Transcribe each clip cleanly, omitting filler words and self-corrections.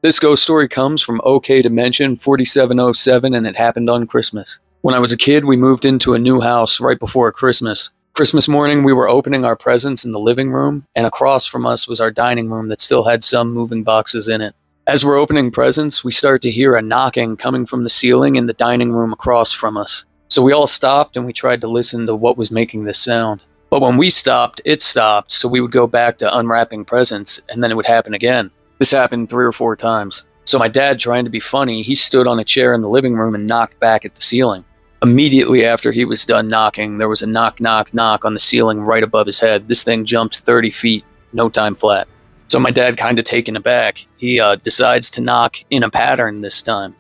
This ghost story comes from OK Dimension 4707, and it happened on Christmas. When I was a kid, we moved into a new house right before Christmas. Christmas morning, we were opening our presents in the living room, and across from us was our dining room that still had some moving boxes in it. As we're opening presents, we start to hear a knocking coming from the ceiling in the dining room across from us. So we all stopped and we tried to listen to what was making this sound. But when we stopped, it stopped, so we would go back to unwrapping presents, and then it would happen again. This happened 3 or 4 times. So my dad, trying to be funny, he stood on a chair in the living room and knocked back at the ceiling. Immediately after he was done knocking, there was a knock, knock, knock on the ceiling right above his head. This thing jumped 30 feet, no time flat. So my dad, kind of taken aback, he decides to knock in a pattern this time.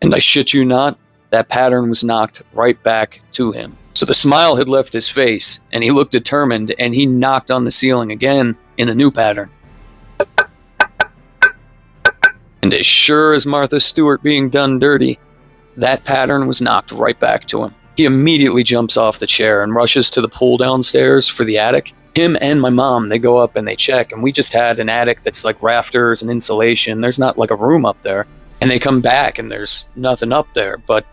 And I shit you not, that pattern was knocked right back to him. So the smile had left his face, and he looked determined, and he knocked on the ceiling again in a new pattern. And as sure as Martha Stewart being done dirty, that pattern was knocked right back to him. He immediately jumps off the chair and rushes to the pool downstairs for the attic. Him and my mom, they go up and they check, and we just had an attic that's like rafters and insulation. There's not like a room up there. And they come back and there's nothing up there. But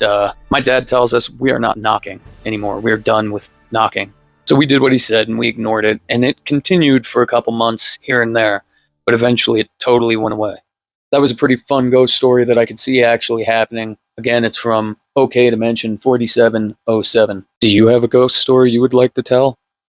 my dad tells us we are not knocking anymore. We're done with knocking. So we did what he said and we ignored it. And it continued for a couple months here and there. But eventually it totally went away. That was a pretty fun ghost story that I could see actually happening. Again, it's from OK Dimension 4707. Do you have a ghost story you would like to tell?